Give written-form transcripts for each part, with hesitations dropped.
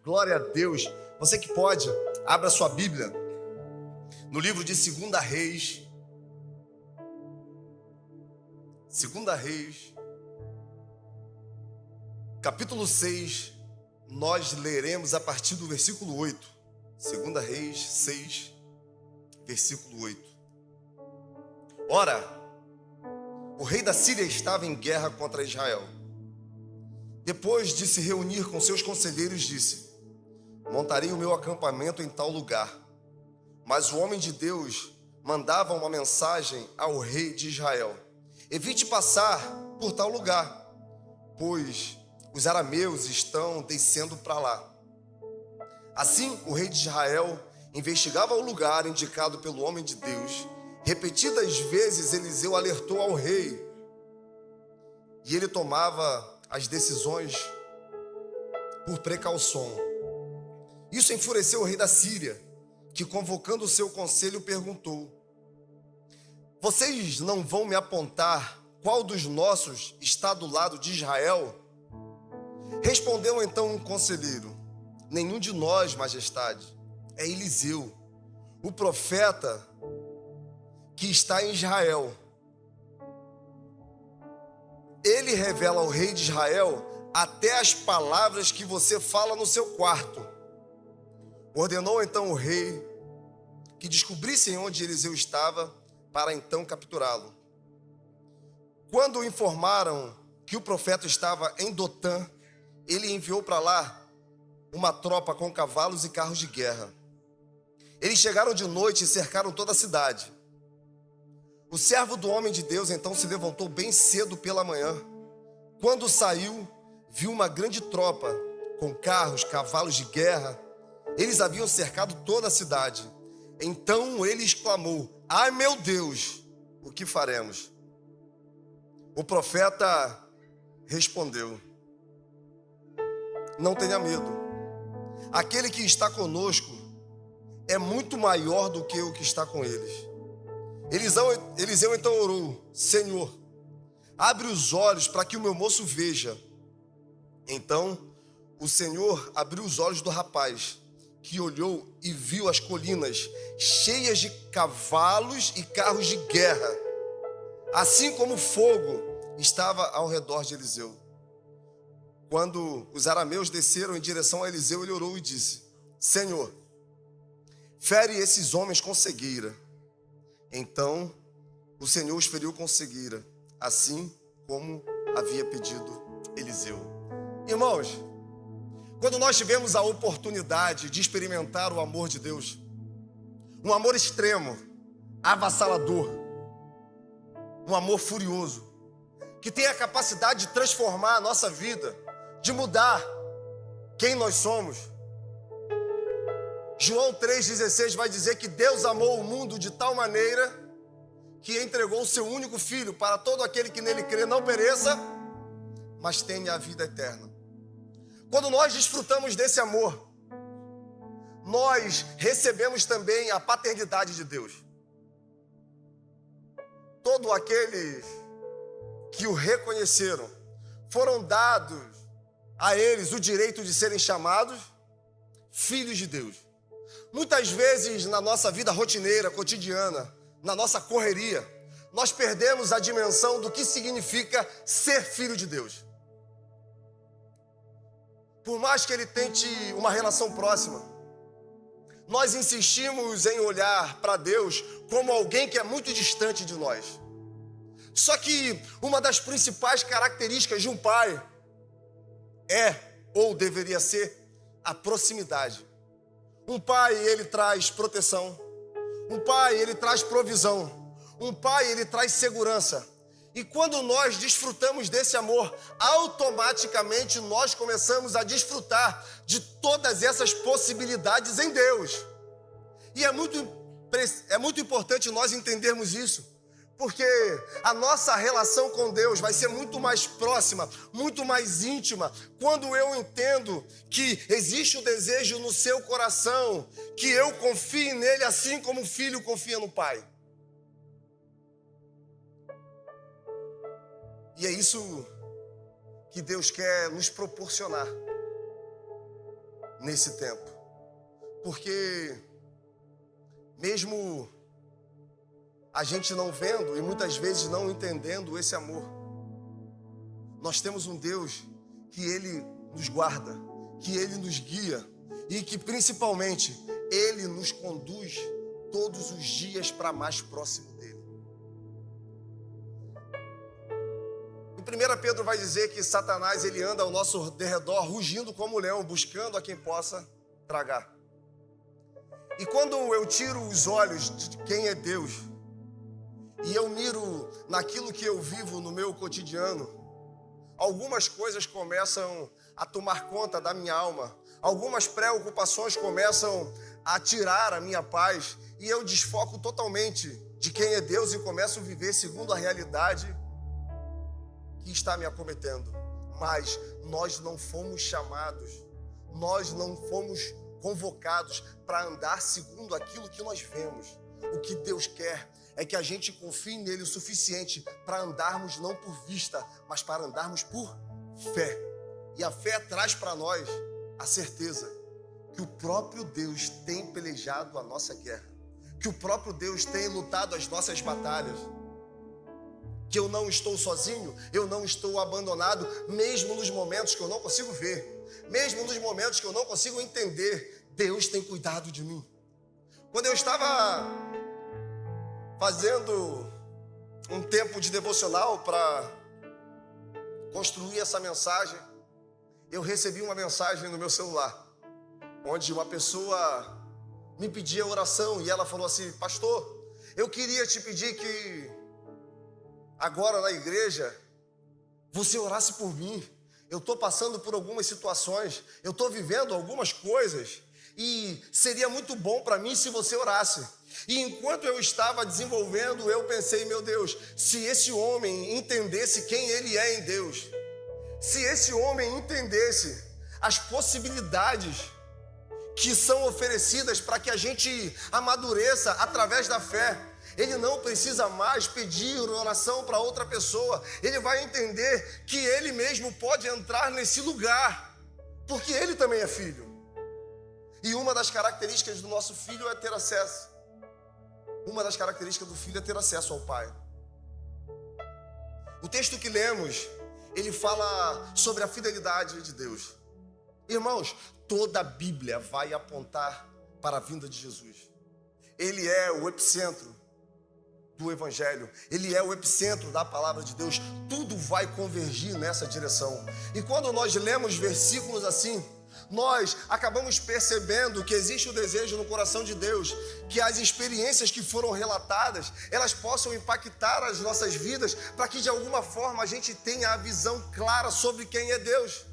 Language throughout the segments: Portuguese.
Glória a Deus. Você que pode, abra sua Bíblia no livro de 2 Reis. 2 Reis, capítulo 6, nós leremos a partir do versículo 8. 2 Reis 6, versículo 8. Ora, o rei da Síria estava em guerra contra Israel. Depois de se reunir com seus conselheiros, disse: montarei o meu acampamento em tal lugar. Mas o homem de Deus mandava uma mensagem ao rei de Israel: evite passar por tal lugar, pois os arameus estão descendo para lá. Assim, o rei de Israel investigava o lugar indicado pelo homem de Deus. Repetidas vezes Eliseu alertou ao rei, e ele tomava as decisões por precaução. Isso enfureceu o rei da Síria, que, convocando o seu conselho, perguntou: vocês não vão me apontar qual dos nossos está do lado de Israel? Respondeu então um conselheiro: nenhum de nós, majestade, é Eliseu, o profeta que está em Israel. Ele revela ao rei de Israel até as palavras que você fala no seu quarto. Ordenou então o rei que descobrissem onde Eliseu estava, para então capturá-lo. Quando informaram que o profeta estava em Dotã, ele enviou para lá uma tropa com cavalos e carros de guerra. Eles chegaram de noite e cercaram toda a cidade. O servo do homem de Deus então se levantou bem cedo pela manhã. Quando saiu, viu uma grande tropa com carros, cavalos de guerra. Eles haviam cercado toda a cidade. Então ele exclamou: ai meu Deus, o que faremos? O profeta respondeu: não tenha medo. Aquele que está conosco é muito maior do que o que está com eles. Eliseu então orou: Senhor, abre os olhos para que o meu moço veja. Então o Senhor abriu os olhos do rapaz, que olhou e viu as colinas cheias de cavalos e carros de guerra, assim como fogo estava ao redor de Eliseu. Quando os arameus desceram em direção a Eliseu, ele orou e disse: Senhor, fere esses homens com cegueira. Então o Senhor os feriu com cegueira, assim como havia pedido Eliseu. Irmãos, quando nós tivemos a oportunidade de experimentar o amor de Deus, um amor extremo, avassalador, um amor furioso, que tem a capacidade de transformar a nossa vida, de mudar quem nós somos. João 3,16 vai dizer que Deus amou o mundo de tal maneira que entregou o seu único filho para todo aquele que nele crê não pereça, mas tenha a vida eterna. Quando nós desfrutamos desse amor, nós recebemos também a paternidade de Deus. Todos aqueles que o reconheceram foram dados a eles o direito de serem chamados filhos de Deus. Muitas vezes na nossa vida rotineira, cotidiana, na nossa correria, nós perdemos a dimensão do que significa ser filho de Deus. Por mais que ele tente uma relação próxima, nós insistimos em olhar para Deus como alguém que é muito distante de nós. Só que uma das principais características de um pai é, ou deveria ser, a proximidade. Um pai, ele traz proteção. Um pai, ele traz provisão. Um pai, ele traz segurança. E quando nós desfrutamos desse amor, automaticamente nós começamos a desfrutar de todas essas possibilidades em Deus. E é muito importante nós entendermos isso, porque a nossa relação com Deus vai ser muito mais próxima, muito mais íntima, quando eu entendo que existe o desejo no seu coração, que eu confie nele assim como o filho confia no pai. E é isso que Deus quer nos proporcionar. nesse tempo. Porque mesmo a gente não vendo e muitas vezes não entendendo esse amor, nós temos um Deus que Ele nos guarda, que Ele nos guia e que principalmente Ele nos conduz todos os dias para mais próximo dEle. Em 1 Pedro vai dizer que Satanás ele anda ao nosso derredor rugindo como leão, buscando a quem possa tragar. E quando eu tiro os olhos de quem é Deus e eu miro naquilo que eu vivo no meu cotidiano, algumas coisas começam a tomar conta da minha alma, algumas preocupações começam a tirar a minha paz e eu desfoco totalmente de quem é Deus e começo a viver segundo a realidade que está me acometendo. Mas nós não fomos chamados, nós não fomos convocados para andar segundo aquilo que nós vemos. O que Deus quer é que a gente confie nele o suficiente para andarmos não por vista, mas para andarmos por fé. E a fé traz para nós a certeza que o próprio Deus tem pelejado a nossa guerra, que o próprio Deus tem lutado as nossas batalhas, que eu não estou sozinho, eu não estou abandonado, mesmo nos momentos que eu não consigo ver, mesmo nos momentos que eu não consigo entender, Deus tem cuidado de mim. Quando eu estava fazendo um tempo de devocional para construir essa mensagem, eu recebi uma mensagem no meu celular, onde uma pessoa me pedia oração e ela falou assim: pastor, eu queria te pedir que agora na igreja você orasse por mim. Eu estou passando por algumas situações, eu estou vivendo algumas coisas e seria muito bom para mim se você orasse. E enquanto eu estava desenvolvendo, eu pensei: meu Deus, se esse homem entendesse quem ele é em Deus, se esse homem entendesse as possibilidades que são oferecidas para que a gente amadureça através da fé, ele não precisa mais pedir oração para outra pessoa. Ele vai entender que ele mesmo pode entrar nesse lugar, porque ele também é filho. E uma das características do nosso filho é ter acesso. Uma das características do filho é ter acesso ao Pai. O texto que lemos, ele fala sobre a fidelidade de Deus. Irmãos, toda a Bíblia vai apontar para a vinda de Jesus. Ele é o epicentro do Evangelho, ele é o epicentro da palavra de Deus. Tudo vai convergir nessa direção. E quando nós lemos versículos assim, nós acabamos percebendo que existe o desejo no coração de Deus que as experiências que foram relatadas, elas possam impactar as nossas vidas, para que de alguma forma a gente tenha a visão clara sobre quem é Deus.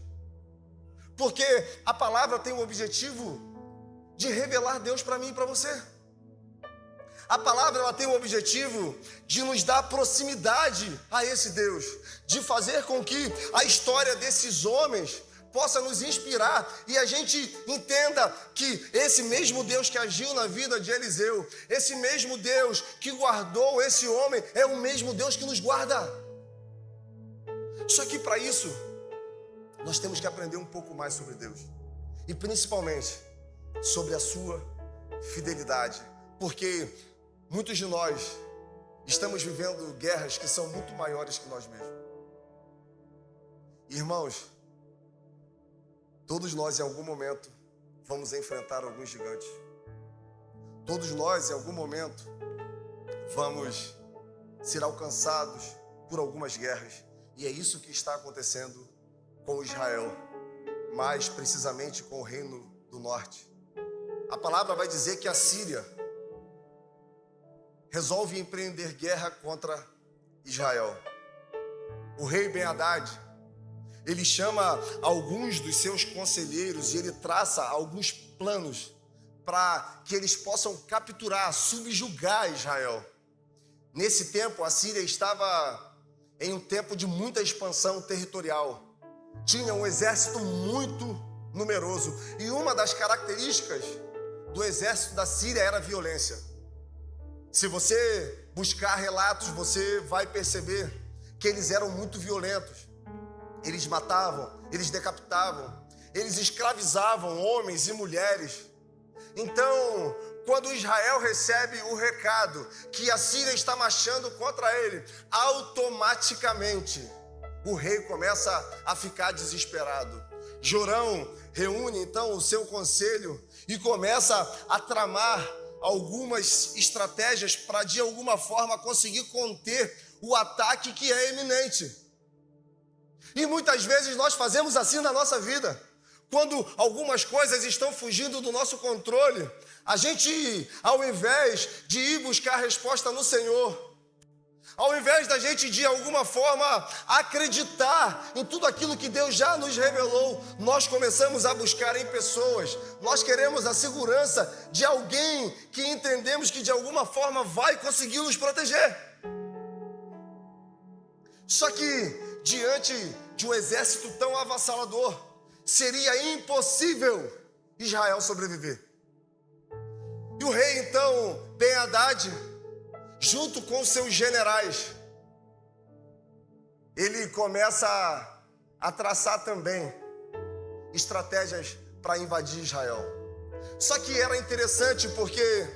Porque a palavra tem o objetivo de revelar Deus para mim e para você. A palavra ela tem o objetivo de nos dar proximidade a esse Deus, de fazer com que a história desses homens possa nos inspirar e a gente entenda que esse mesmo Deus que agiu na vida de Eliseu, esse mesmo Deus que guardou esse homem, é o mesmo Deus que nos guarda. Só que para isso, nós temos que aprender um pouco mais sobre Deus e principalmente sobre a sua fidelidade, porque muitos de nós estamos vivendo guerras que são muito maiores que nós mesmos. Irmãos, todos nós em algum momento vamos enfrentar alguns gigantes. Todos nós em algum momento vamos ser alcançados por algumas guerras. E é isso que está acontecendo com Israel, mais precisamente com o reino do norte. A palavra vai dizer que a Síria resolve empreender guerra contra Israel. O rei Ben-Hadad, ele chama alguns dos seus conselheiros e ele traça alguns planos para que eles possam capturar, subjugar Israel. Nesse tempo, a Síria estava em um tempo de muita expansão territorial. Tinha um exército muito numeroso e uma das características do exército da Síria era a violência. Se você buscar relatos, você vai perceber que eles eram muito violentos. Eles matavam, eles decapitavam, eles escravizavam homens e mulheres. Então, quando Israel recebe o recado que a Síria está marchando contra ele, automaticamente o rei começa a ficar desesperado. Jorão reúne então o seu conselho e começa a tramar algumas estratégias para de alguma forma conseguir conter o ataque que é iminente. E muitas vezes nós fazemos assim na nossa vida. Quando algumas coisas estão fugindo do nosso controle, a gente, ao invés de ir buscar a resposta no Senhor, ao invés da gente de alguma forma acreditar em tudo aquilo que Deus já nos revelou, nós começamos a buscar em pessoas. Nós queremos a segurança de alguém que entendemos que de alguma forma vai conseguir nos proteger. Só que diante de um exército tão avassalador, seria impossível Israel sobreviver. E o rei então, Ben-Hadad, junto com seus generais, ele começa a traçar também estratégias para invadir Israel. Só que era interessante porque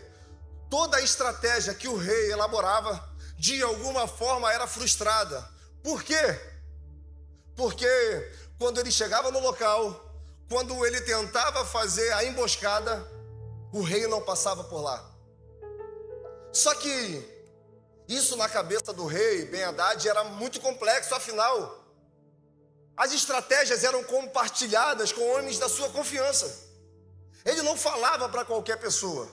toda a estratégia que o rei elaborava, de alguma forma era frustrada. Por quê? Porque quando ele chegava no local, quando ele tentava fazer a emboscada, o rei não passava por lá. Só que isso na cabeça do rei Ben-Hadad era muito complexo, afinal, as estratégias eram compartilhadas com homens da sua confiança. Ele não falava para qualquer pessoa.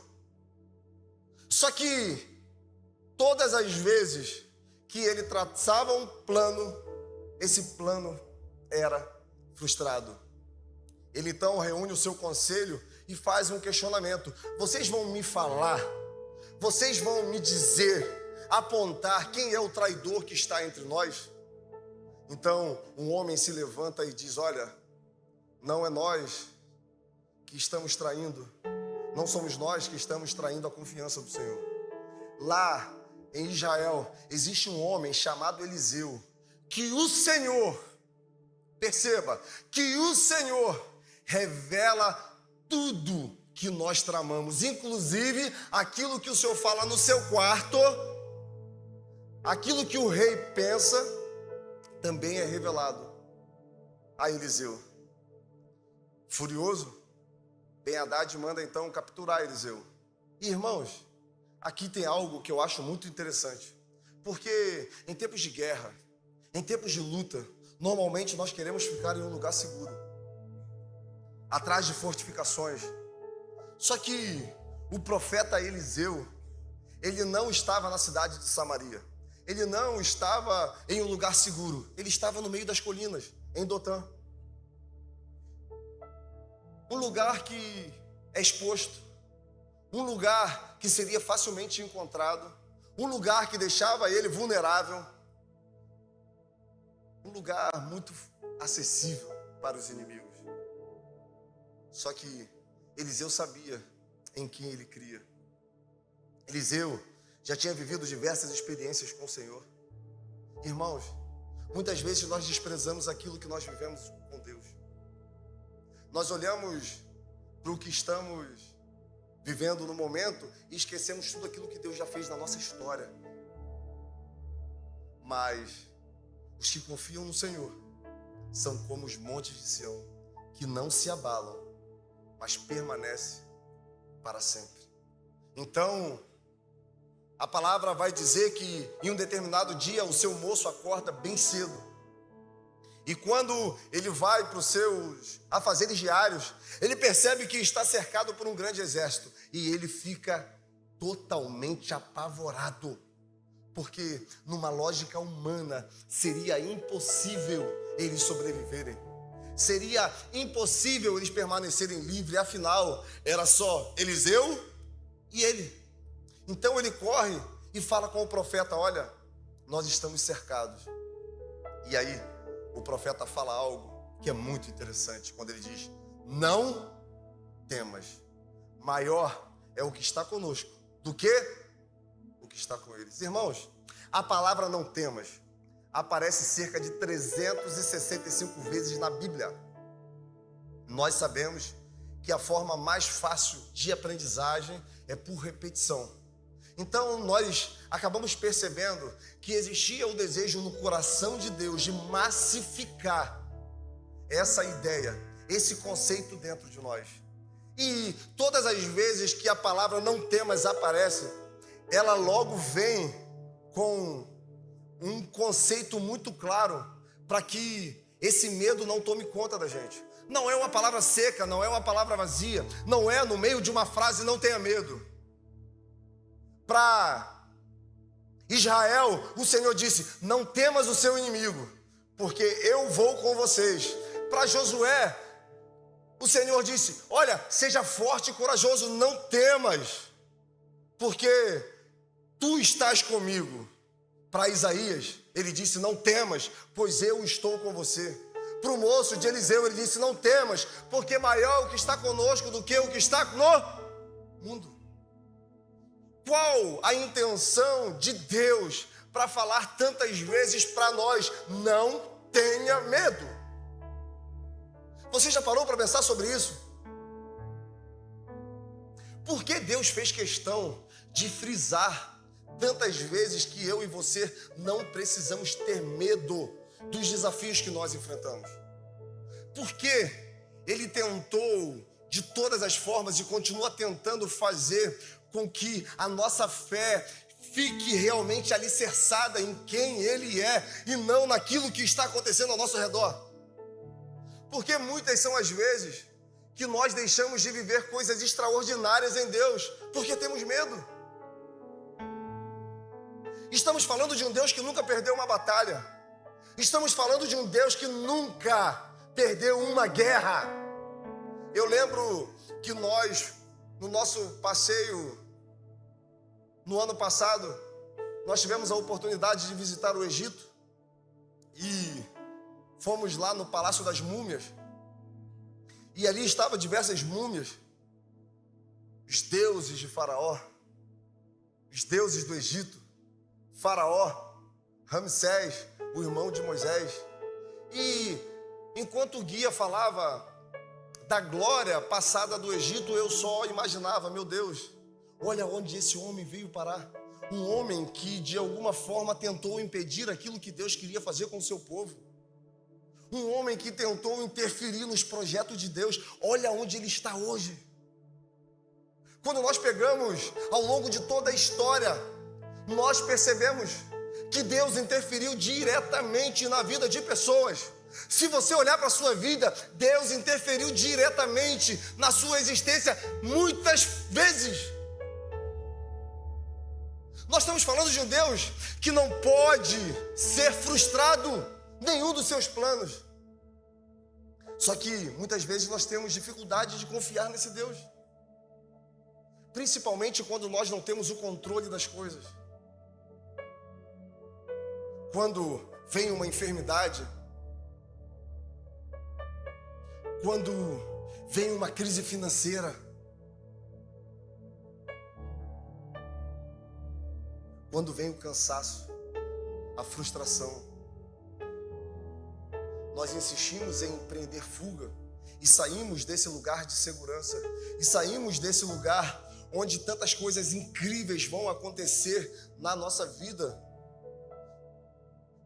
Só que todas as vezes que ele traçava um plano, esse plano era frustrado. Ele então reúne o seu conselho e faz um questionamento. Vocês vão me falar, vocês vão me dizer, apontar quem é o traidor que está entre nós? Então um homem se levanta e diz: olha, não é nós que estamos traindo, não somos nós que estamos traindo a confiança do Senhor. Lá em Israel existe um homem chamado Eliseu, que o Senhor, perceba, que o Senhor revela tudo que nós tramamos, inclusive aquilo que o Senhor fala no seu quarto, aquilo que o rei pensa, também é revelado a Eliseu. Furioso, Ben-Hadad manda então capturar Eliseu. E, irmãos, aqui tem algo que eu acho muito interessante, porque em tempos de guerra, em tempos de luta, normalmente nós queremos ficar em um lugar seguro, atrás de fortificações. Só que o profeta Eliseu, ele não estava na cidade de Samaria, ele não estava em um lugar seguro, ele estava no meio das colinas, em Dotã. Um lugar que é exposto, um lugar que seria facilmente encontrado, um lugar que deixava ele vulnerável, um lugar muito acessível para os inimigos. Só que Eliseu sabia em quem ele cria. Eliseu já tinha vivido diversas experiências com o Senhor. Irmãos, muitas vezes nós desprezamos aquilo que nós vivemos com Deus. Nós olhamos para o que estamos vivendo no momento e esquecemos tudo aquilo que Deus já fez na nossa história. Mas os que confiam no Senhor são como os montes de Sião, que não se abalam, mas permanecem para sempre. Então, a palavra vai dizer que em um determinado dia o seu moço acorda bem cedo. E quando ele vai para os seus afazeres diários, ele percebe que está cercado por um grande exército. E ele fica totalmente apavorado. Porque numa lógica humana seria impossível eles sobreviverem. Seria impossível eles permanecerem livres. Afinal, era só Eliseu e ele. Então ele corre e fala com o profeta: olha, nós estamos cercados. E aí o profeta fala algo que é muito interessante, quando ele diz: não temas, maior é o que está conosco do que o que está com eles. Irmãos, a palavra não temas aparece cerca de 365 vezes na Bíblia. Nós sabemos que a forma mais fácil de aprendizagem é por repetição. Então nós acabamos percebendo que existia o desejo no coração de Deus de massificar essa ideia, esse conceito dentro de nós. E todas as vezes que a palavra não temas aparece, ela logo vem com um conceito muito claro para que esse medo não tome conta da gente. Não é uma palavra seca, não é uma palavra vazia, não é no meio de uma frase não tenha medo. Para Israel, o Senhor disse: não temas o seu inimigo, porque eu vou com vocês. Para Josué, o Senhor disse: olha, seja forte e corajoso, não temas, porque tu estás comigo. Para Isaías, ele disse: não temas, pois eu estou com você. Para o moço de Eliseu, ele disse: não temas, porque maior o que está conosco do que o que está no mundo. Qual a intenção de Deus para falar tantas vezes para nós? Não tenha medo. Você já parou para pensar sobre isso? Por que Deus fez questão de frisar tantas vezes que eu e você não precisamos ter medo dos desafios que nós enfrentamos? Por que Ele tentou de todas as formas e continua tentando fazer com que a nossa fé fique realmente alicerçada em quem Ele é e não naquilo que está acontecendo ao nosso redor? Porque muitas são as vezes que nós deixamos de viver coisas extraordinárias em Deus porque temos medo. Estamos falando de um Deus que nunca perdeu uma batalha. Estamos falando de um Deus que nunca perdeu uma guerra. Eu lembro que nós, no nosso passeio, no ano passado, nós tivemos a oportunidade de visitar o Egito e fomos lá no Palácio das Múmias. E ali estavam diversas múmias, os deuses de Faraó, os deuses do Egito, Faraó, Ramsés, o irmão de Moisés. E enquanto o guia falava da glória passada do Egito, eu só imaginava: meu Deus, olha onde esse homem veio parar. Um homem que de alguma forma tentou impedir aquilo que Deus queria fazer com o seu povo. Um homem que tentou interferir nos projetos de Deus. Olha onde ele está hoje. Quando nós pegamos ao longo de toda a história, nós percebemos que Deus interferiu diretamente na vida de pessoas. Se você olhar para a sua vida, Deus interferiu diretamente na sua existência muitas vezes. Nós estamos falando de um Deus que não pode ser frustrado nenhum dos seus planos. Só que muitas vezes nós temos dificuldade de confiar nesse Deus, principalmente quando nós não temos o controle das coisas. Quando vem uma enfermidade, quando vem uma crise financeira, quando vem o cansaço, a frustração, nós insistimos em empreender fuga e saímos desse lugar de segurança e saímos desse lugar onde tantas coisas incríveis vão acontecer na nossa vida,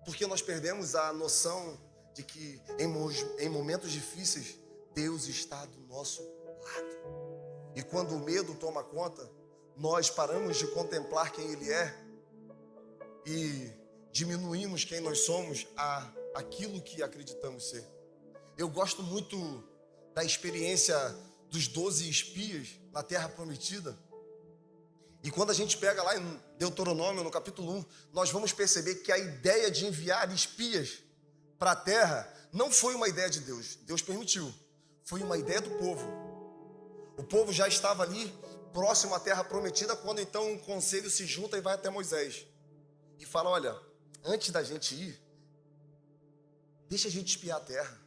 porque nós perdemos a noção de que em momentos difíceis Deus está do nosso lado. E quando o medo toma conta, nós paramos de contemplar quem Ele é e diminuímos quem nós somos a aquilo que acreditamos ser. Eu gosto muito da experiência dos 12 espias na Terra Prometida. E quando a gente pega lá em Deuteronômio, no capítulo 1, nós vamos perceber que a ideia de enviar espias para a terra não foi uma ideia de Deus. Deus permitiu. Foi uma ideia do povo. O povo já estava ali, próximo à Terra Prometida, quando então um conselho se junta e vai até Moisés. E fala: olha, antes da gente ir, deixa a gente espiar a terra.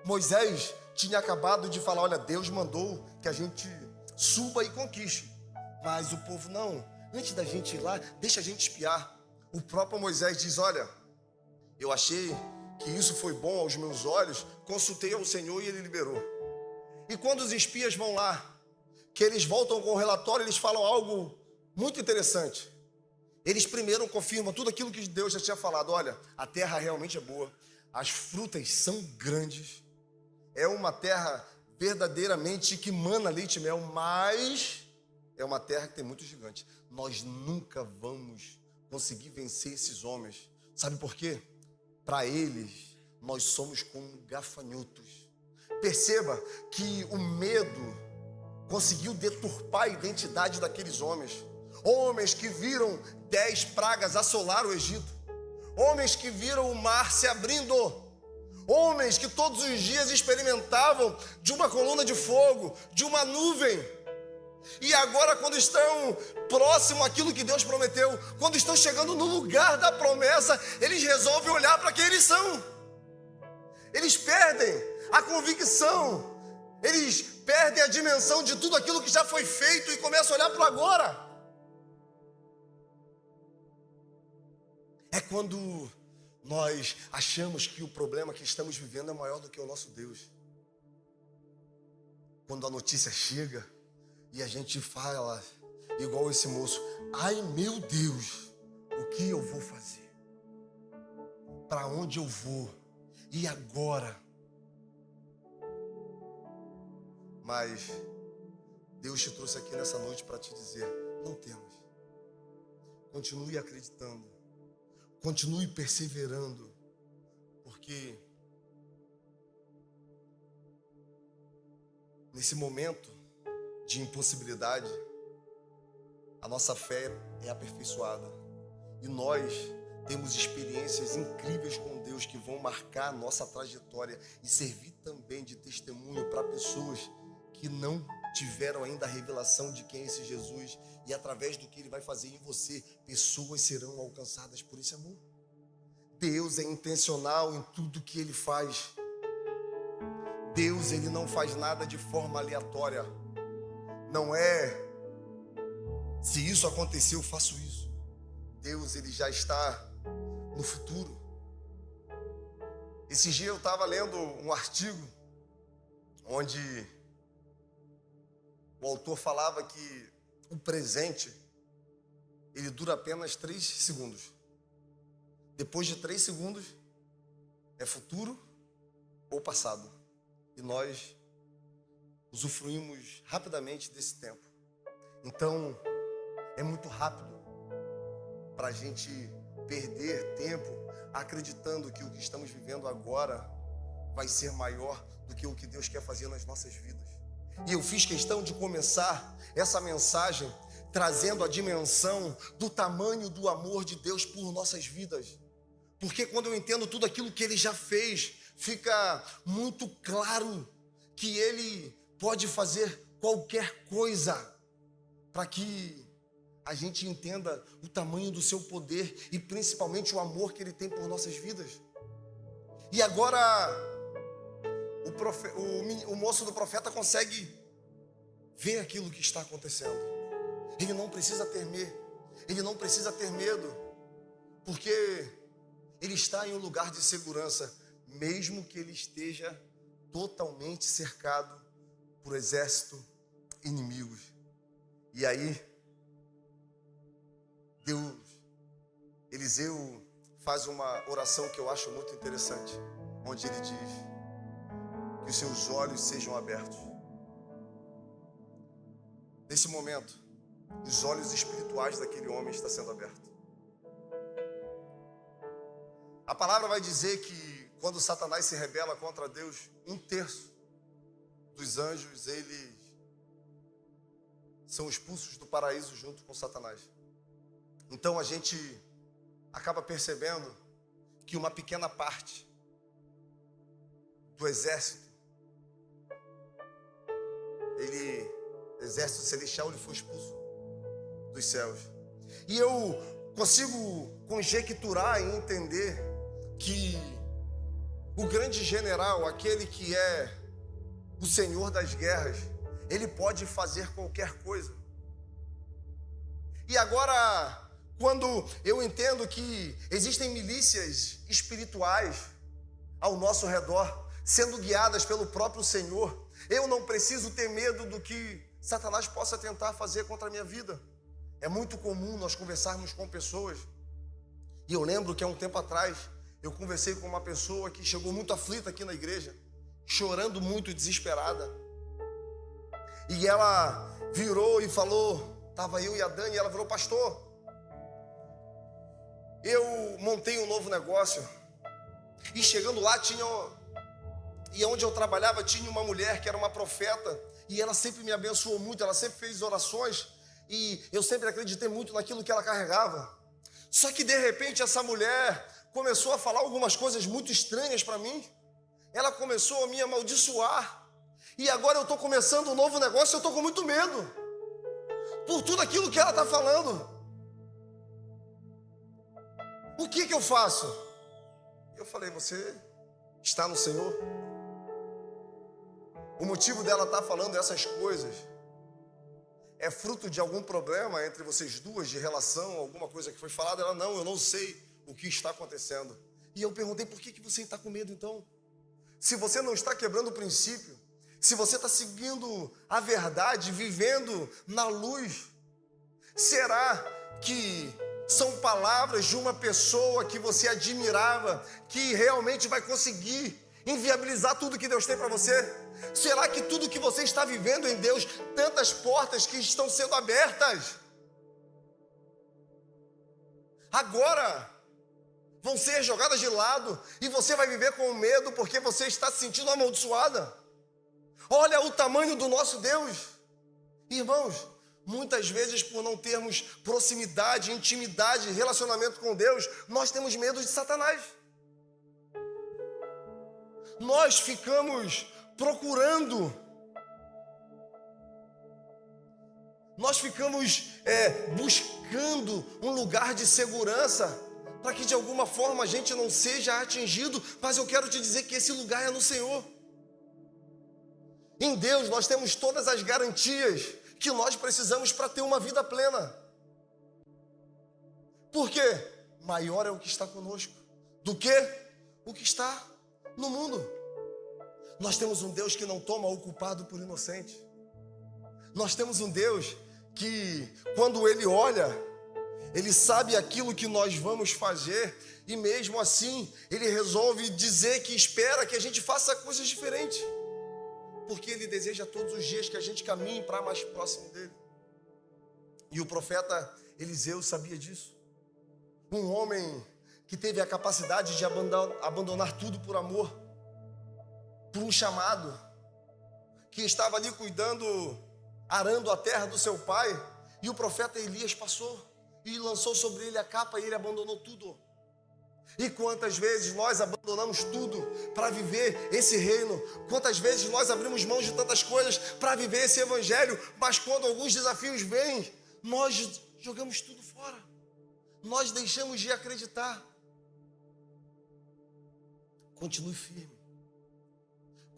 Moisés tinha acabado de falar: olha, Deus mandou que a gente suba e conquiste. Mas o povo: não, antes da gente ir lá, deixa a gente espiar. O próprio Moisés diz: olha, eu achei que isso foi bom aos meus olhos, consultei ao Senhor e Ele liberou. E quando os espias vão lá, que eles voltam com o relatório, eles falam algo muito interessante. Eles primeiro confirmam tudo aquilo que Deus já tinha falado. Olha, a terra realmente é boa, as frutas são grandes, é uma terra verdadeiramente que mana leite e mel, mas é uma terra que tem muitos gigantes. Nós nunca vamos conseguir vencer esses homens. Sabe por quê? Para eles, nós somos como gafanhotos. Perceba que o medo conseguiu deturpar a identidade daqueles homens. Homens que viram 10 pragas assolar o Egito. Homens que viram o mar se abrindo. Homens que todos os dias experimentavam de uma coluna de fogo, de uma nuvem. E agora, quando estão próximo àquilo que Deus prometeu, quando estão chegando no lugar da promessa, eles resolvem olhar para quem eles são. Eles perdem a convicção. Eles perdem a dimensão de tudo aquilo que já foi feito e começam a olhar para o agora. É quando nós achamos que o problema que estamos vivendo é maior do que o nosso Deus. Quando a notícia chega e a gente fala, igual esse moço, ai meu Deus, o que eu vou fazer? Para onde eu vou? E agora? Mas Deus te trouxe aqui nessa noite para te dizer, não temas. Continue acreditando. Continue perseverando, porque nesse momento de impossibilidade, a nossa fé é aperfeiçoada e nós temos experiências incríveis com Deus que vão marcar a nossa trajetória e servir também de testemunho para pessoas que não tiveram ainda a revelação de quem é esse Jesus, e através do que Ele vai fazer em você, pessoas serão alcançadas por esse amor. Deus é intencional em tudo que Ele faz. Deus, Ele não faz nada de forma aleatória. Não é, se isso acontecer, eu faço isso. Deus, Ele já está no futuro. Esse dia eu estava lendo um artigo onde o autor falava que o presente, ele dura apenas 3 segundos. Depois de 3 segundos, é futuro ou passado. E nós usufruímos rapidamente desse tempo. Então, é muito rápido para a gente perder tempo acreditando que o que estamos vivendo agora vai ser maior do que o que Deus quer fazer nas nossas vidas. E eu fiz questão de começar essa mensagem trazendo a dimensão do tamanho do amor de Deus por nossas vidas. Porque quando eu entendo tudo aquilo que Ele já fez, fica muito claro que Ele pode fazer qualquer coisa para que a gente entenda o tamanho do seu poder e principalmente o amor que Ele tem por nossas vidas. E agora o moço do profeta consegue ver aquilo que está acontecendo. Ele não precisa temer, ele não precisa ter medo, porque ele está em um lugar de segurança, mesmo que ele esteja totalmente cercado por exército inimigos. E aí, Eliseu faz uma oração que eu acho muito interessante, onde ele diz que os seus olhos sejam abertos. Nesse momento, os olhos espirituais daquele homem estão sendo abertos. A palavra vai dizer que quando Satanás se rebela contra Deus, 1/3 dos anjos, eles são expulsos do paraíso junto com Satanás. Então a gente acaba percebendo que uma pequena parte do exército, exército celestial, ele foi expulso dos céus. E eu consigo conjecturar e entender que o grande general, aquele que é o Senhor das guerras, ele pode fazer qualquer coisa. E agora, quando eu entendo que existem milícias espirituais ao nosso redor, sendo guiadas pelo próprio Senhor. Eu não preciso ter medo do que Satanás possa tentar fazer contra a minha vida. É muito comum nós conversarmos com pessoas. E eu lembro que há um tempo atrás, eu conversei com uma pessoa que chegou muito aflita aqui na igreja, chorando muito, desesperada. E ela virou e falou, estava eu e a Dani, e ela virou: pastor, eu montei um novo negócio. E chegando lá e onde eu trabalhava tinha uma mulher que era uma profeta, e ela sempre me abençoou muito, ela sempre fez orações, e eu sempre acreditei muito naquilo que ela carregava. Só que de repente essa mulher começou a falar algumas coisas muito estranhas para mim. Ela começou a me amaldiçoar, e agora eu estou começando um novo negócio, eu estou com muito medo, por tudo aquilo que ela está falando. O que eu faço? Eu falei: você está no Senhor? O motivo dela estar falando essas coisas é fruto de algum problema entre vocês duas, de relação, alguma coisa que foi falada? Ela: não, eu não sei o que está acontecendo. E eu perguntei: por que você está com medo então? Se você não está quebrando o princípio, se você está seguindo a verdade, vivendo na luz, será que são palavras de uma pessoa que você admirava, que realmente vai conseguir inviabilizar tudo que Deus tem para você? Será que tudo que você está vivendo em Deus, tantas portas que estão sendo abertas, agora vão ser jogadas de lado e você vai viver com medo porque você está se sentindo amaldiçoada? Olha o tamanho do nosso Deus. Irmãos, muitas vezes, por não termos proximidade, intimidade, relacionamento com Deus, nós temos medo de Satanás. Nós ficamos procurando, nós ficamos buscando um lugar de segurança, para que de alguma forma a gente não seja atingido, mas eu quero te dizer que esse lugar é no Senhor. Em Deus nós temos todas as garantias que nós precisamos para ter uma vida plena. Por quê? Maior é o que está conosco do que o que está no mundo. Nós temos um Deus que não toma o culpado por inocente. Nós temos um Deus que, quando Ele olha, Ele sabe aquilo que nós vamos fazer, e mesmo assim Ele resolve dizer que espera que a gente faça coisas diferentes, porque Ele deseja todos os dias que a gente caminhe para mais próximo dEle. E o profeta Eliseu sabia disso. Um homem que teve a capacidade de abandonar tudo por amor, por um chamado, que estava ali cuidando, arando a terra do seu pai, e o profeta Elias passou e lançou sobre ele a capa, e ele abandonou tudo. E quantas vezes nós abandonamos tudo para viver esse reino? Quantas vezes nós abrimos mão de tantas coisas para viver esse evangelho, mas quando alguns desafios vêm, nós jogamos tudo fora, nós deixamos de acreditar. Continue firme,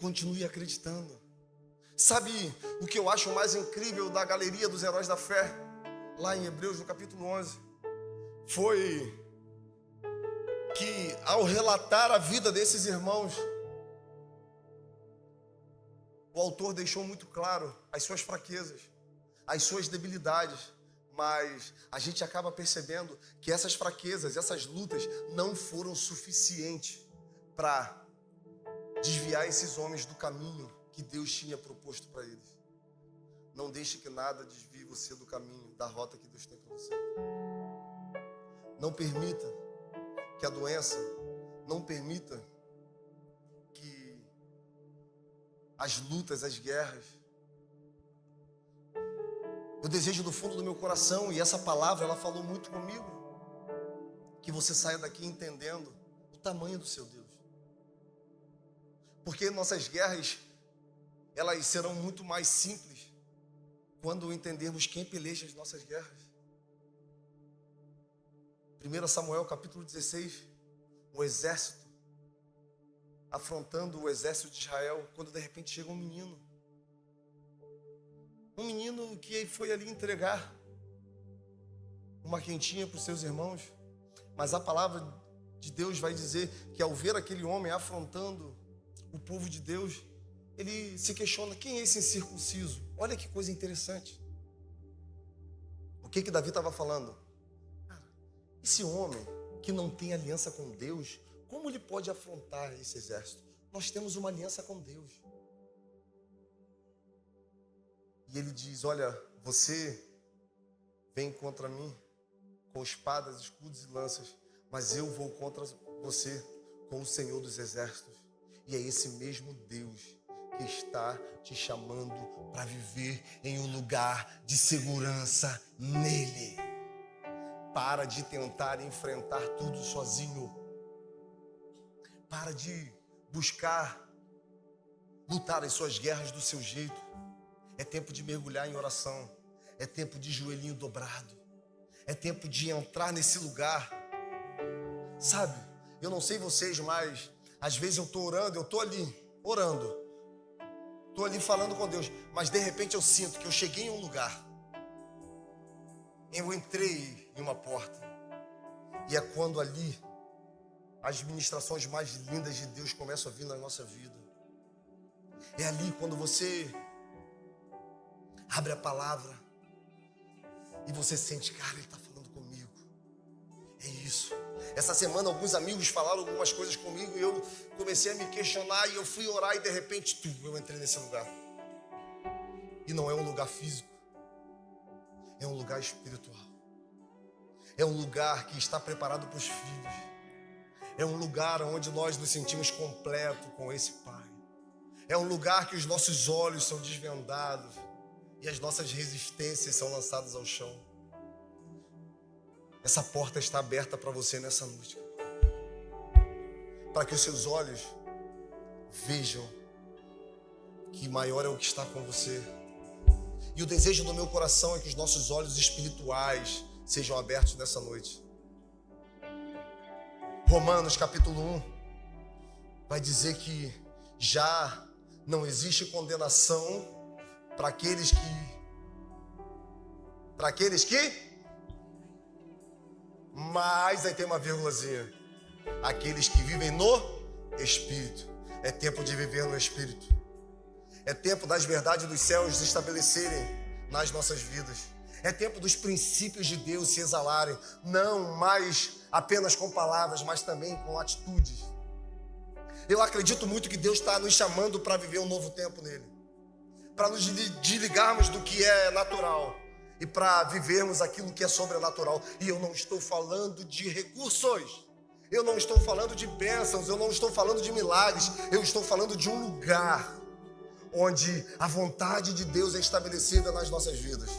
continue acreditando. Sabe o que eu acho mais incrível da galeria dos heróis da fé, lá em Hebreus, no capítulo 11? Foi que, ao relatar a vida desses irmãos, o autor deixou muito claro as suas fraquezas, as suas debilidades, mas a gente acaba percebendo que essas fraquezas, essas lutas não foram suficientes para desviar esses homens do caminho que Deus tinha proposto para eles. Não deixe que nada desvie você do caminho, da rota que Deus tem para você. Não permita que a doença, não permita que as lutas, as guerras. Eu desejo do fundo do meu coração, e essa palavra ela falou muito comigo, que você saia daqui entendendo o tamanho do seu Deus. Porque nossas guerras, elas serão muito mais simples quando entendermos quem peleja as nossas guerras. 1 Samuel capítulo 16, um exército afrontando o exército de Israel, quando de repente chega um menino que foi ali entregar uma quentinha para os seus irmãos, mas a palavra de Deus vai dizer que ao ver aquele homem afrontando o povo de Deus, ele se questiona: quem é esse incircunciso? Olha que coisa interessante. O que Davi estava falando? Cara, esse homem que não tem aliança com Deus, como ele pode afrontar esse exército? Nós temos uma aliança com Deus. E ele diz: olha, você vem contra mim com espadas, escudos e lanças, mas eu vou contra você com o Senhor dos Exércitos. E é esse mesmo Deus que está te chamando para viver em um lugar de segurança nele. Para de tentar enfrentar tudo sozinho. Para de buscar lutar as suas guerras do seu jeito. É tempo de mergulhar em oração. É tempo de joelhinho dobrado. É tempo de entrar nesse lugar. Sabe, eu não sei vocês, mas às vezes eu estou orando, eu estou ali, orando. Estou ali falando com Deus, mas de repente eu sinto que eu cheguei em um lugar. Eu entrei em uma porta. E é quando ali as ministrações mais lindas de Deus começam a vir na nossa vida. É ali quando você abre a palavra e você sente: cara, ele está falando comigo. É isso. Essa semana alguns amigos falaram algumas coisas comigo e eu comecei a me questionar, e eu fui orar e de repente eu entrei nesse lugar. E não é um lugar físico, é um lugar espiritual. É um lugar que está preparado para os filhos. É um lugar onde nós nos sentimos completos com esse Pai. É um lugar que os nossos olhos são desvendados e as nossas resistências são lançadas ao chão. Essa porta está aberta para você nessa noite, para que os seus olhos vejam que maior é o que está com você. E o desejo do meu coração é que os nossos olhos espirituais sejam abertos nessa noite. Romanos capítulo 1 vai dizer que já não existe condenação para aqueles que, mas aí tem uma vírgulazinha: aqueles que vivem no Espírito. É tempo de viver no Espírito. É tempo das verdades dos céus se estabelecerem nas nossas vidas. É tempo dos princípios de Deus se exalarem, não mais apenas com palavras, mas também com atitudes. Eu acredito muito que Deus está nos chamando para viver um novo tempo nele, para nos desligarmos do que é natural e para vivermos aquilo que é sobrenatural. E eu não estou falando de recursos, eu não estou falando de bênçãos, eu não estou falando de milagres, eu estou falando de um lugar onde a vontade de Deus é estabelecida nas nossas vidas.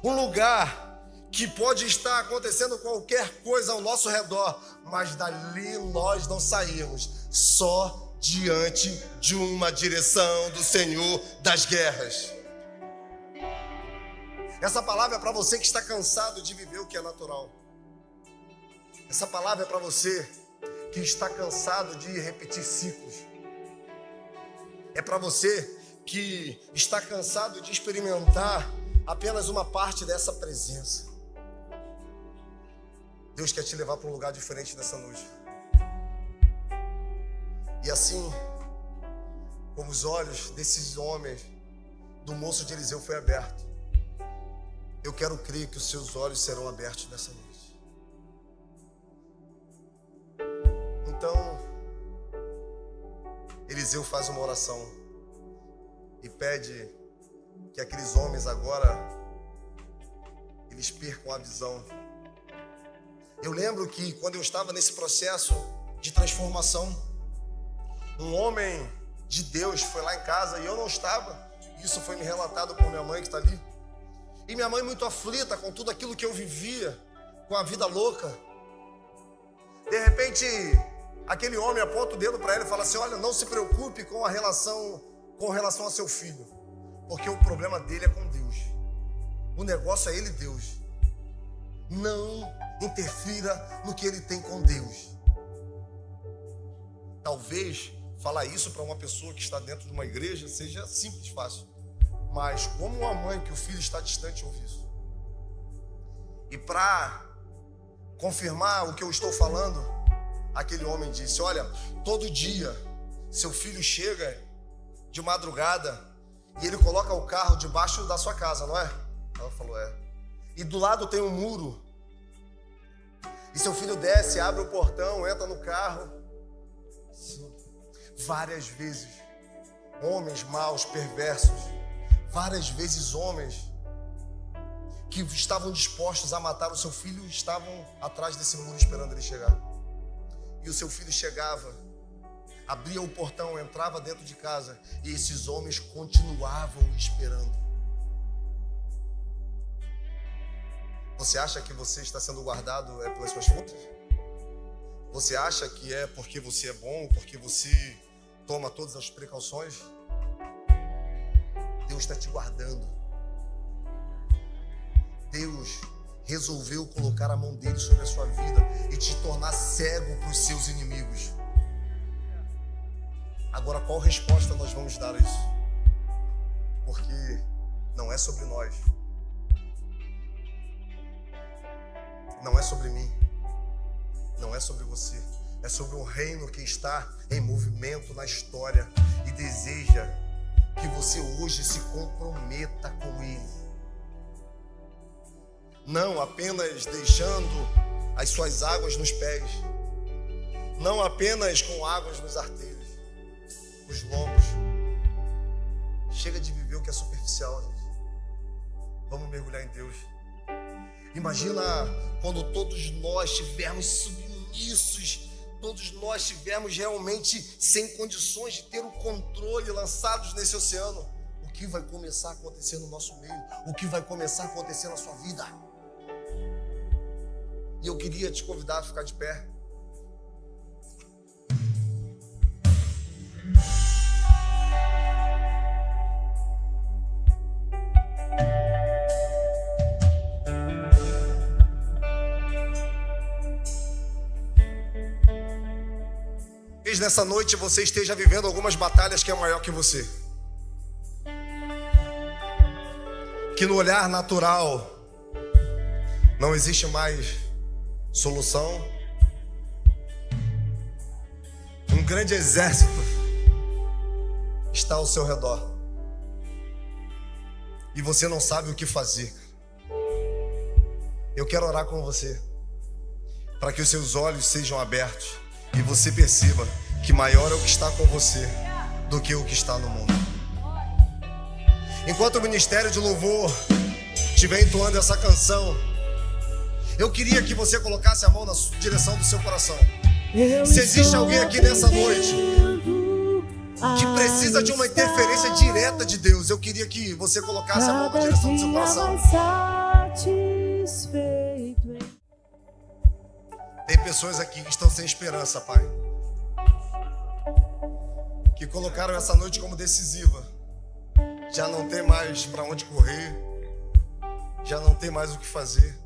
Um lugar que pode estar acontecendo qualquer coisa ao nosso redor, mas dali nós não saímos, só diante de uma direção do Senhor das guerras. Essa palavra é para você que está cansado de viver o que é natural. Essa palavra é para você que está cansado de repetir ciclos. É para você que está cansado de experimentar apenas uma parte dessa presença. Deus quer te levar para um lugar diferente nessa noite. E assim como os olhos desses homens, do moço de Eliseu, foi aberto, eu quero crer que os seus olhos serão abertos nessa noite. Então, Eliseu faz uma oração e pede que aqueles homens agora eles percam a visão. Eu lembro que quando eu estava nesse processo de transformação, um homem de Deus foi lá em casa e eu não estava. Isso foi me relatado por minha mãe que está ali. E minha mãe muito aflita com tudo aquilo que eu vivia, com a vida louca. De repente, aquele homem aponta o dedo para ela e fala assim: olha, não se preocupe com relação a seu filho, porque o problema dele é com Deus. O negócio é ele e Deus. Não interfira no que ele tem com Deus. Talvez falar isso para uma pessoa que está dentro de uma igreja seja simples, fácil. Mas como uma mãe que o filho está distante ouve isso? E para confirmar o que eu estou falando, aquele homem disse: olha, todo dia seu filho chega de madrugada e ele coloca o carro debaixo da sua casa, não é? Ela falou: é. E do lado tem um muro. E seu filho desce, abre o portão, entra no carro. Sim. Várias vezes, homens maus, perversos, várias vezes homens que estavam dispostos a matar o seu filho estavam atrás desse muro esperando ele chegar. E o seu filho chegava, abria o portão, entrava dentro de casa e esses homens continuavam esperando. Você acha que você está sendo guardado pelas suas forças? Você acha que é porque você é bom, porque você toma todas as precauções? Deus está te guardando. Deus resolveu colocar a mão dele sobre a sua vida e te tornar cego para os seus inimigos. Agora, qual resposta nós vamos dar a isso? Porque não é sobre nós. Não é sobre mim. Não é sobre você. É sobre um reino que está em movimento na história e deseja que você hoje se comprometa com ele. Não apenas deixando as suas águas nos pés. Não apenas com águas nos arteiros, os lombos. Chega de viver o que é superficial, gente. Vamos mergulhar em Deus. Imagina quando todos nós estivermos submissos, todos nós estivermos realmente sem condições de ter o controle, lançados nesse oceano. O que vai começar a acontecer no nosso meio? O que vai começar a acontecer na sua vida? E eu queria te convidar a ficar de pé. Talvez nessa noite você esteja vivendo algumas batalhas que é maior que você. Que no olhar natural não existe mais solução. Um grande exército está ao seu redor e você não sabe o que fazer. Eu quero orar com você para que os seus olhos sejam abertos e você perceba que maior é o que está com você do que o que está no mundo. Enquanto o ministério de louvor estiver entoando essa canção, eu queria que você colocasse a mão na direção do seu coração. Se existe alguém aqui nessa noite que precisa de uma interferência direta de Deus, eu queria que você colocasse a mão na direção do seu coração. Tem pessoas aqui que estão sem esperança, Pai, que colocaram essa noite como decisiva. Já não tem mais para onde correr, já não tem mais o que fazer.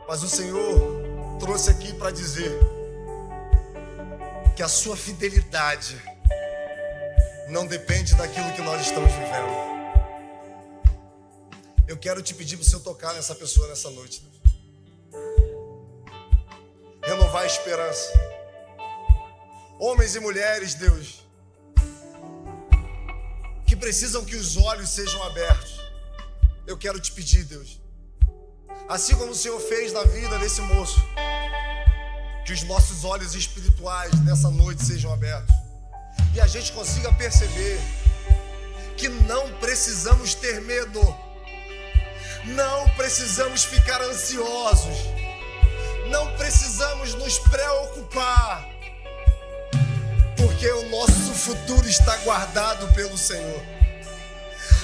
Mas o Senhor trouxe aqui para dizer que a sua fidelidade não depende daquilo que nós estamos vivendo. Eu quero te pedir para o Senhor tocar nessa pessoa nessa noite. Renovar a esperança. Homens e mulheres, Deus, que precisam que os olhos sejam abertos. Eu quero te pedir, Deus, assim como o Senhor fez na vida desse moço, que os nossos olhos espirituais nessa noite sejam abertos e a gente consiga perceber que não precisamos ter medo, não precisamos ficar ansiosos, não precisamos nos preocupar, porque o nosso futuro está guardado pelo Senhor.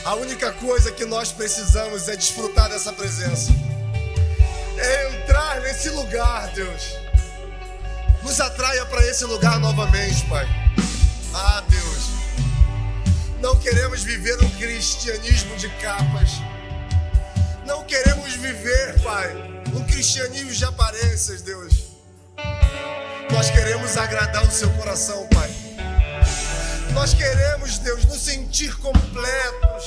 A única coisa que nós precisamos é desfrutar dessa presença, é entrar nesse lugar, Deus. Nos atraia para esse lugar novamente, Pai. Ah, Deus, não queremos viver um cristianismo de capas. Não queremos viver, Pai, um cristianismo de aparências, Deus. Nós queremos agradar o seu coração, Pai. Nós queremos, Deus, nos sentir completos.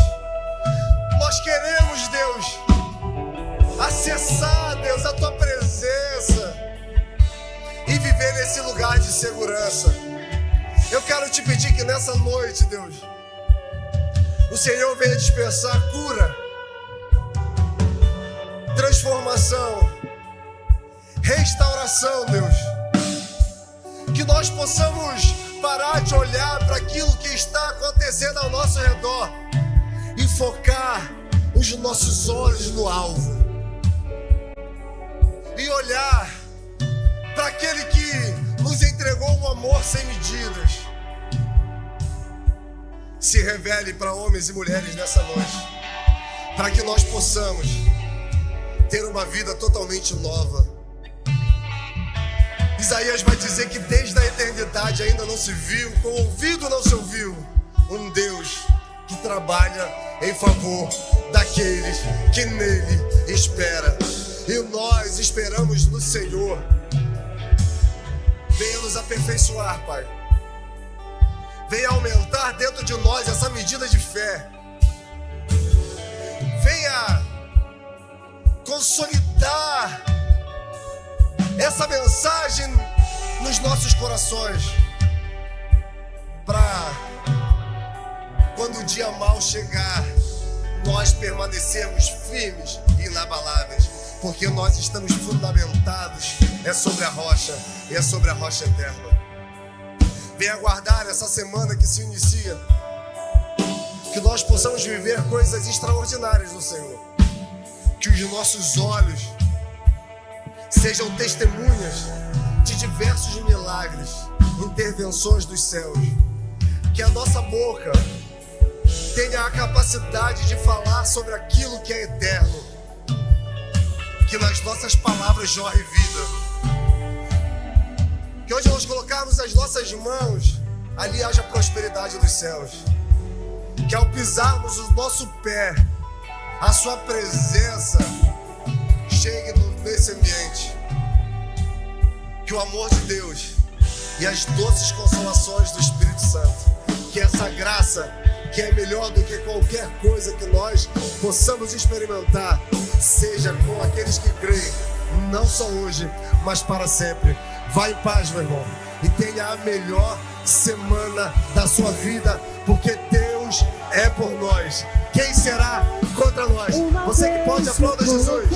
Nós queremos, Deus, acessar, Deus, a tua presença. viver nesse lugar de segurança. Eu quero te pedir que nessa noite, Deus, o Senhor venha dispersar cura, transformação, restauração, Deus. Que nós possamos parar de olhar para aquilo que está acontecendo ao nosso redor e focar os nossos olhos no alvo. E olhar para aquele que nos entregou um amor sem medidas. Se revele para homens e mulheres nessa noite, para que nós possamos ter uma vida totalmente nova. Isaías vai dizer que desde a eternidade ainda não se viu, com o ouvido não se ouviu, um Deus que trabalha em favor daqueles que nele espera. E nós esperamos no Senhor. Venha nos aperfeiçoar, Pai. Venha aumentar dentro de nós essa medida de fé. Venha consolidar essa mensagem nos nossos corações, para quando o dia mau chegar, nós permanecermos firmes e inabaláveis, porque nós estamos fundamentados sobre a rocha, e é sobre a rocha eterna. Venha aguardar essa semana que se inicia, que nós possamos viver coisas extraordinárias no Senhor, que os nossos olhos sejam testemunhas de diversos milagres, intervenções dos céus, que a nossa boca tenha a capacidade de falar sobre aquilo que é eterno, que nas nossas palavras jorre vida, que onde nós colocarmos as nossas mãos, ali haja prosperidade dos céus, que ao pisarmos o nosso pé, a sua presença chegue nesse ambiente, que o amor de Deus e as doces consolações do Espírito Santo, que essa graça, que é melhor do que qualquer coisa que nós possamos experimentar, seja com aqueles que creem, não só hoje, mas para sempre. Vá em paz, meu irmão, e tenha a melhor semana da sua vida, porque Deus é por nós. Quem será contra nós? Você que pode, aplauda Jesus.